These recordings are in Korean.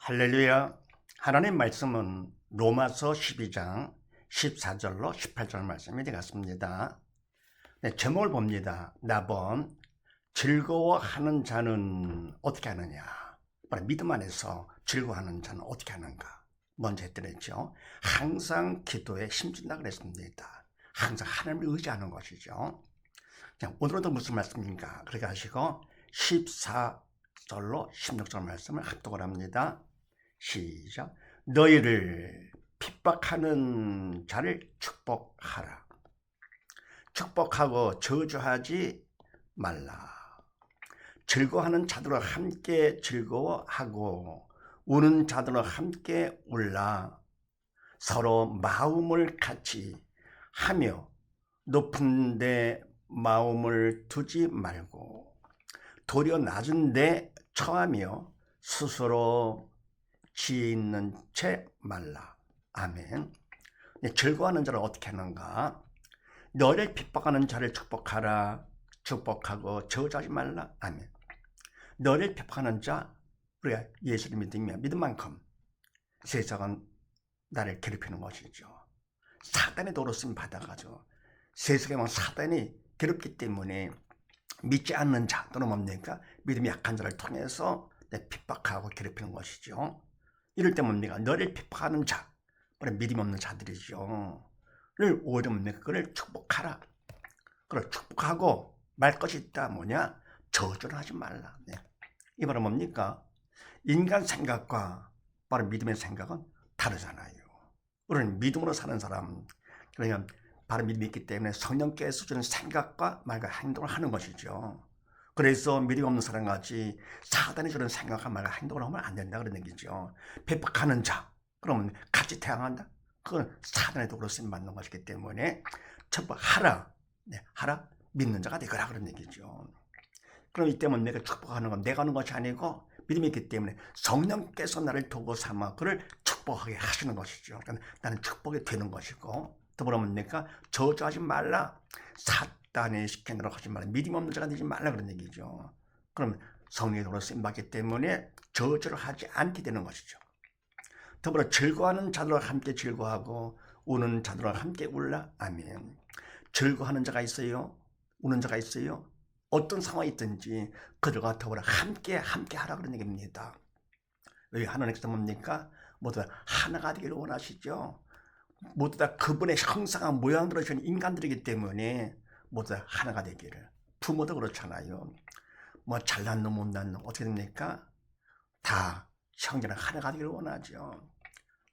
할렐루야. 하나님 말씀은 로마서 12장 14절로 18절 말씀이 되겠습니다. 네, 제목을 봅니다. 나번 즐거워하는 자는 어떻게 하느냐. 바로 믿음 안에서 즐거워하는 자는 어떻게 하는가. 먼저 했더랬죠. 항상 기도에 힘준다 그랬습니다. 항상 하나님을 의지하는 것이죠. 자, 오늘은 또 무슨 말씀인가. 그렇게 하시고 14절로 16절 말씀을 합독을 합니다. 시작. 너희를 핍박하는 자를 축복하라. 축복하고 저주하지 말라. 즐거워하는 자들과 함께 즐거워하고 우는 자들과 함께 울라. 서로 마음을 같이 하며 높은 데 마음을 두지 말고 도리어 낮은 데 처하며 스스로 지혜 있는 채 말라. 아멘. 즐거워하는 자를 어떻게 하는가? 너를 핍박하는 자를 축복하라. 축복하고 저주하지 말라. 아멘. 너를 핍박하는 자, 우리가 예수를 믿으면 믿은 만큼 세상은 나를 괴롭히는 것이죠. 사단의 도로 쓰임 받아가지고 세상에 사단이 괴롭기 때문에 믿지 않는 자 또는 뭡니까? 믿음이 약한 자를 통해서 핍박하고 괴롭히는 것이죠. 이럴 때 뭡니까? 너를 핍박하는 자, 믿음 없는 자들이죠. 를 오히려 뭡니까? 그걸 축복하라. 그걸 축복하고 말 것이 있다. 뭐냐? 저주를 하지 말라. 네. 이 말은 뭡니까? 인간 생각과 바로 믿음의 생각은 다르잖아요. 우리는 믿음으로 사는 사람, 그러면 바로 믿음이 있기 때문에 성령께서 주는 생각과 말과 행동을 하는 것이죠. 그래서 믿음 없는 사람같이 사단이 주는 생각과 말과 행동을 하면 안 된다 그런 얘기죠. 핍박하는 자, 그러면 같이 태양한다? 그건 사단의 도구로 쓰임받는 것이기 때문에 축복하라. 네, 하라. 믿는 자가 되거라 그런 얘기죠. 그럼 이때는 내가 축복하는 건 내가 하는 것이 아니고 믿음이 있기 때문에 성령께서 나를 도구 삼아 그를 축복하게 하시는 것이죠. 그러니까 나는 축복이 되는 것이고 더불어 내가 저주하지 말라. 사단이 시켜내라고 하지 말라. 믿음 없는 자가 되지 말라 그런 얘기죠. 그럼 성령의 도구로 쓰임받기 때문에 저주를 하지 않게 되는 것이죠. 더불어 즐거워하는 자들과 함께 즐거워하고 우는 자들과 함께 울라. 아멘. 즐거워하는 자가 있어요. 우는 자가 있어요. 어떤 상황이 있든지 그들과 더불어 함께 하라 그런 얘기입니다. 왜 하나님께서 뭡니까? 모두 다 하나가 되기를 원하시죠. 모두 다 그분의 형상한 모양대로 주신 인간들이기 때문에 모두 다 하나가 되기를. 부모도 그렇잖아요. 뭐 잘난 놈 못난 놈 어떻게 됩니까? 다 형제는 하나가 되기를 원하죠.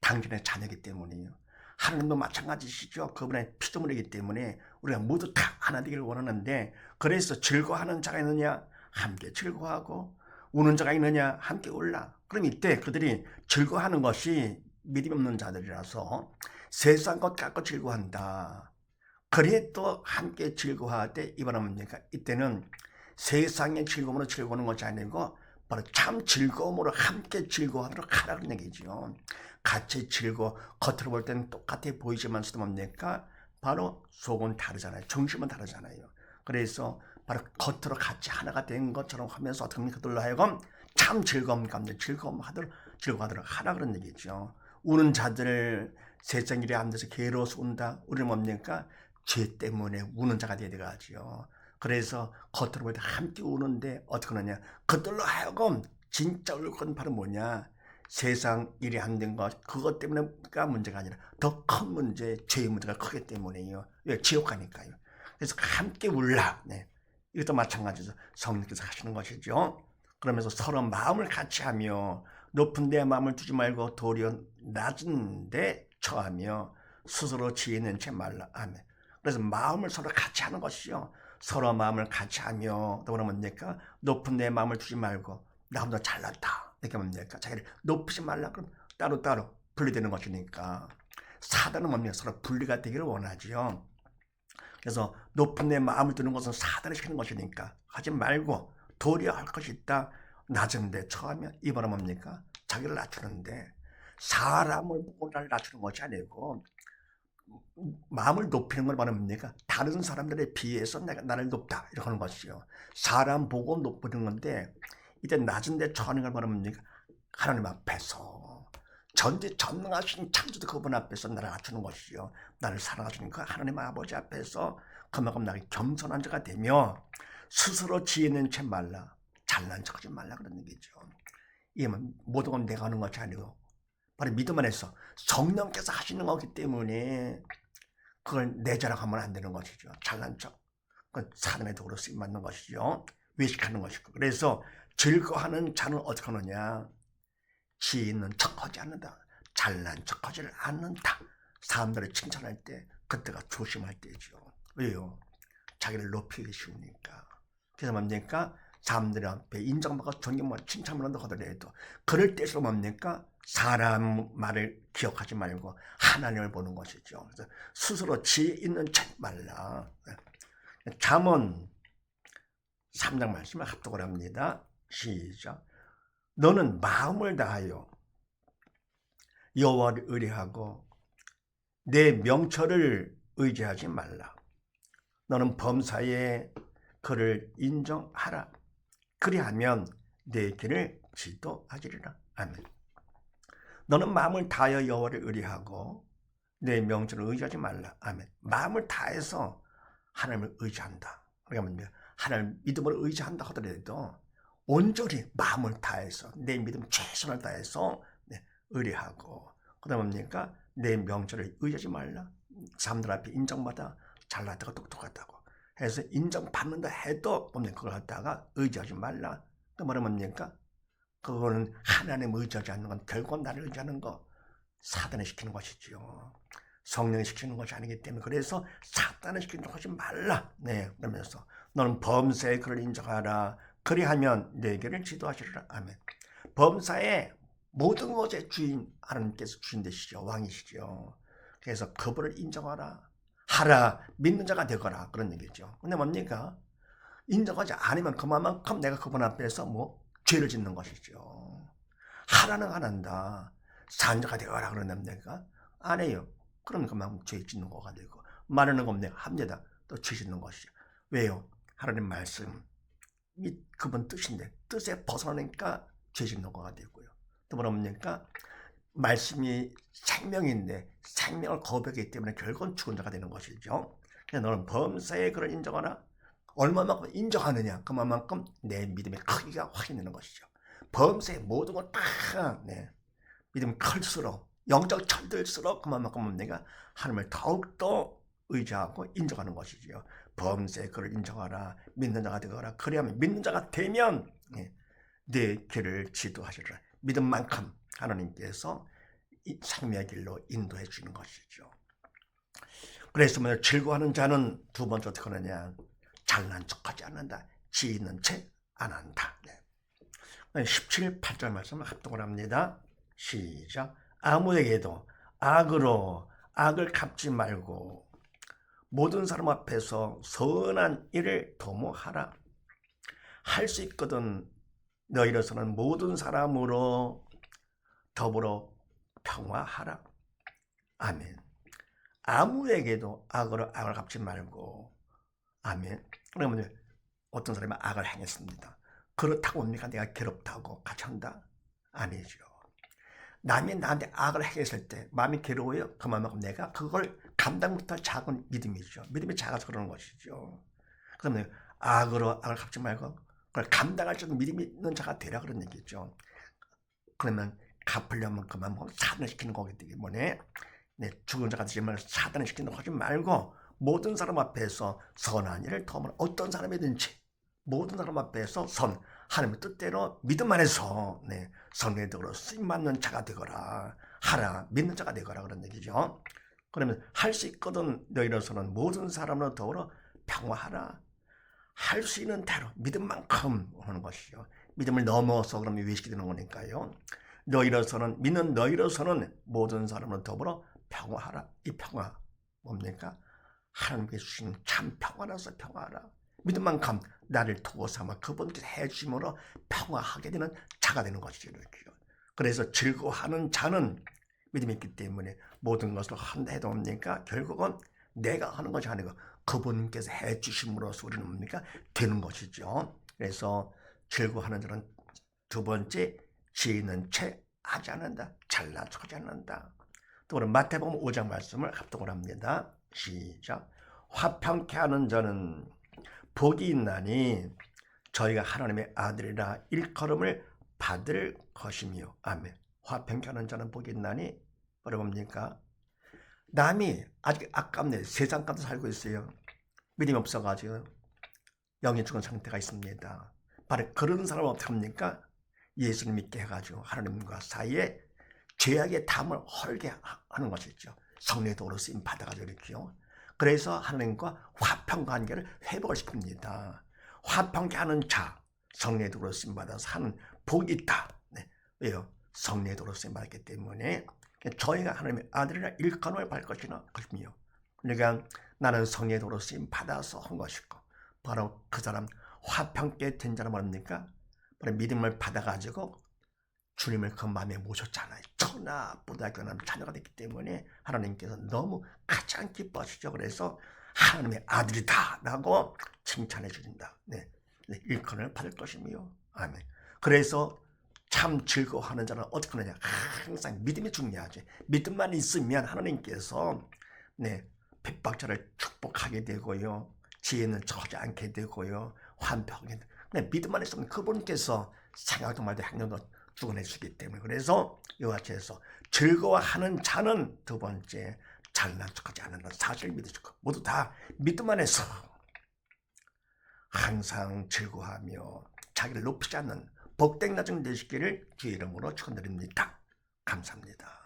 당신의 자녀이기 때문이에요. 하나님도 마찬가지시죠. 그분의 피조물이기 때문에 우리가 모두 다 하나 되기를 원하는데 그래서 즐거워하는 자가 있느냐? 함께 즐거워하고 우는 자가 있느냐? 함께 울라. 그럼 이때 그들이 즐거워하는 것이 믿음 없는 자들이라서 세상 것 갖고 즐거워한다. 그래 또 함께 즐거워하되 이번은 뭡니까? 이때는 세상의 즐거움으로 즐거워하는 것이 아니고 바로 참 즐거움으로 함께 즐거워하도록 하라는 얘기죠. 같이 즐거워 겉으로 볼 때는 똑같아 보이지만서도 뭡니까? 바로 속은 다르잖아요. 정신은 다르잖아요. 그래서 바로 겉으로 같이 하나가 된 것처럼 하면서 어떻게 합니까? 그들로 하여금 참 즐거움 가운데 즐거워하도록 하라 그런 얘기죠. 우는 자들 세상 일에 안 돼서 괴로워서 운다. 우리는 뭡니까? 죄 때문에 우는 자가 되어야 되죠. 그래서 겉으로 볼 때 함께 우는데 어떻게 하느냐? 그들로 하여금 진짜 울 건 바로 뭐냐? 세상 일이 안 된 것, 그것 때문에가 문제가 아니라 더 큰 문제, 죄의 문제가 크기 때문에요. 왜? 지옥 가니까요. 그래서 함께 울라. 네. 이것도 마찬가지죠. 성령께서 하시는 것이죠. 그러면서 서로 마음을 같이 하며 높은 데 마음을 두지 말고 도리어 낮은 데 처하며 스스로 지혜 있는 채 말라. 아멘. 그래서 마음을 서로 같이 하는 것이죠. 서로 마음을 같이 하며 또 뭡니까? 높은 데 마음을 두지 말고 나 혼자 잘났다. 이렇게 뭡니까? 자기를 높이지 말라. 그럼 따로따로 분리되는 것이니까 사단은 뭡니까? 서로 분리가 되기를 원하지요. 그래서 높은 데 마음을 두는 것은 사단이 시키는 것이니까 하지 말고 도리어 할 것이 있다. 낮은 데 처하면 이번은 뭡니까? 자기를 낮추는데 사람을 보고 나를 낮추는 것이 아니고 마음을 높이는 걸 말하면 뭡니까? 다른 사람들에 비해서 내가 나를 높다 이렇게 하는 것이죠. 사람 보고 높이는 건데 이때 낮은 데 처하는 걸 말하면 뭡니까? 하나님 앞에서 전지전능하신 창조주 그분 앞에서 나를 갖추는 것이요, 나를 사랑하시는 그 하나님 아버지 앞에서 그만큼 나를 겸손한 자가 되며 스스로 지혜는 채 말라, 잘난 척하지 말라 그런 얘기죠. 이게 모든 건 내가 하는 것이 아니고 바로 믿음 안에서 성령께서 하시는 거기 때문에 그걸 내 자랑하면 안 되는 것이죠. 잘난 척, 그건 사단의 도구로 쓰임 맞는 것이죠. 외식하는 것이고. 그래서 즐거워하는 자는 어떻게 하느냐, 지혜 있는 척하지 않는다, 잘난 척하지를 않는다. 사람들을 칭찬할 때 그때가 조심할 때죠. 왜요? 자기를 높이기 쉬우니까. 그래서 뭡니까? 사람들 앞에 인정받고 존경받고 칭찬을 한다 하더라도 그럴 때일수록 뭡니까? 사람 말을 기억하지 말고 하나님을 보는 것이죠. 그래서 스스로 지혜 있는 척 말라. 잠언 3장 말씀을 합독을 합니다. 시작. 너는 마음을 다하여 여호와를 의뢰하고 내 명철을 의지하지 말라. 너는 범사에 그를 인정하라. 그리하면 내 길을 지도하리라. 아멘. 너는 마음을 다하여 여호와를 의뢰하고 내 명철을 의지하지 말라. 아멘. 마음을 다해서 하나님을 의지한다. 그러니까 하나님 믿음을 의지한다 하더라도 온전히 마음을 다해서 내 믿음 최선을 다해서 의뢰하고, 그다음에 뭡니까? 내 명철을 의지하지 말라. 사람들 앞에 인정받아 잘났다고 똑똑하다고 해서 인정받는다 해도 그걸 갖다가 의지하지 말라. 그 말은 뭡니까? 그거는 하나님 의지하지 않는 건 결국 나를 의지하는 거, 사단을 시키는 것이지요. 성령이 시키는 것이 아니기 때문에, 그래서 사단을 시키는 것 하지 말라. 네, 그러면서 너는 범사에 그를 인정하라. 그리하면 내 길을 지도하시리라. 아멘. 범사에 모든 것의 주인 하나님께서 주인 되시죠. 왕이시죠. 그래서 그분을 인정하라. 하라. 믿는 자가 되거라. 그런 얘기죠. 근데 뭡니까? 인정하지 않으면 그만큼 내가 그분 앞에서 죄를 짓는 것이죠. 하라는 안 한다. 산자가 되어라 그러면 내가 안 해요. 그럼 그만큼 죄 짓는 거가 되고, 말하는 거 내가 합니다. 또 죄 짓는 것이죠. 왜요? 하나님 말씀, 이 그분 뜻인데 뜻에 벗어나니까 죄 짓는 거가 되고요. 또 뭐랍니까? 말씀이 생명인데 생명을 거부하기 때문에 결국은 죽은 자가 되는 것이죠. 그래서 너는 범사에 그를 인정하라. 얼마만큼 인정하느냐, 그만큼 내 믿음의 크기가 확인되는 것이죠. 범사의 모든 걸 다 믿음이 클수록, 영적 철들수록 그만큼 내가 하나님을 더욱더 의지하고 인정하는 것이지요. 범사에 그를 인정하라. 믿는 자가 되거라. 그리하면 믿는 자가 되면 내 길을 지도하시리라. 믿음만큼 하나님께서 생명의 길로 인도해 주는 것이죠. 그래서 즐거워하는 자는 두 번째 어떻게 하느냐, 잘난 척하지 않는다. 지혜 있는 채 안 한다. 17, 8절 말씀을 합독을 합니다. 시작. 아무에게도 악으로 악을 갚지 말고 모든 사람 앞에서 선한 일을 도모하라. 할 수 있거든 너희로서는 모든 사람으로 더불어 평화하라. 아멘. 아무에게도 악으로 악을 갚지 말고. 아멘. 그러면 어떤 사람이 악을 행했습니다. 그렇다고 뭡니까? 내가 괴롭다고 같이 한다? 아니죠. 남이 나한테 악을 행했을 때 마음이 괴로워요. 그만큼 내가 그걸 감당 못할 작은 믿음이죠. 믿음이 작아서 그러는 것이죠. 그러면 악으로 악을 갚지 말고 그걸 감당할 수 있는 믿음이 있는 자가 되라 그런 얘기죠. 그러면 갚으려면 그만큼 사단을 시키는 거기 때문에 죽은 자가 되지만 사단을 시키는 거 하지 말고 모든 사람 앞에서 선한 일을 도모하라. 어떤 사람이든지 모든 사람 앞에서 하나님의 뜻대로 믿음 안에서 성령의 덕으로 쓰임받는 자가 되거라. 하라. 믿는 자가 되거라 그런 얘기죠. 그러면 할 수 있거든 너희로서는 모든 사람으로 더불어 평화하라. 할 수 있는 대로 믿음만큼 하는 것이죠. 믿음을 넘어서 그러면 외식이 되는 거니까요. 너희로서는, 믿는 너희로서는 모든 사람으로 더불어 평화하라. 이 평화 뭡니까? 하나님께 주신 참 평화라서 평화하라. 믿음만큼 나를 도와 삼아 그분께서 해주심으로 평화하게 되는 자가 되는 것이죠. 그래서 즐거워하는 자는 믿음이 있기 때문에 모든 것을 한다 해도 뭡니까? 결국은 내가 하는 것이 아니고 그분께서 해주심으로써 우리는 뭡니까? 되는 것이죠. 그래서 즐거워하는 자는 두 번째 지혜 있는 채 하지 않는다. 잘난 척하지 않는다. 또 우리 마태복음 5장 말씀을 합독을 합니다. 시작. 화평케 하는 자는 복이 있나니 저희가 하나님의 아들이라 일컬음을 받을 것이며. 아멘. 화평케 하는 자는 복이 있나니 뭐라 봅니까? 남이 아직 아깝네. 세상 가운데 살고 있어요. 믿음이 없어가지고 영이 죽은 상태가 있습니다. 바로 그런 사람은 어떻게 합니까? 예수를 믿게 해가지고 하나님과 사이에 죄악의 담을 헐게 하는 것이죠. 성령의 도로 쓰임 받아가지고 이렇게요. 그래서 하나님과 화평 관계를 회복을 시킵니다. 화평케 하는 자, 성령의 도로 쓰임 받아서 하는 복이 있다. 네. 왜요? 성령의 도로 쓰임 받았기 때문에 저희가 하나님의 아들이라 일컬음을 받을 것이며. 그러니까 나는 성령의 도로 쓰임 받아서 한 것이고, 바로 그 사람 화평케 된 자는 뭐랍니까? 바로 믿음을 받아가지고 주님을 그 마음에 모셨잖아요. 천하보다 귀한 자녀가 됐기 때문에 하나님께서 너무 가장 기뻐하시죠. 그래서 하나님의 아들이다 라고 칭찬해 주신다. 네. 일컬음을 받을 것이며. 아멘. 그래서 참 즐거워하는 자는 어떻게 하느냐? 항상 믿음이 중요하지. 믿음만 있으면 하나님께서 핍박자를 축복하게 되고요. 지혜는 처하지 않게 되고요. 환평하게 되고. 믿음만 있으면 그분께서 생각도 말도 행동도 주관해 주기 때문에. 그래서 이와 같이 해서 즐거워하는 자는 두 번째 잘난 척하지 않는다는 사실을 믿으시고, 모두 다 믿음만 해서 항상 즐거워하며 자기를 높이지 않는 복된 나중 되시기를 주의 이름으로 축원드립니다. 감사합니다.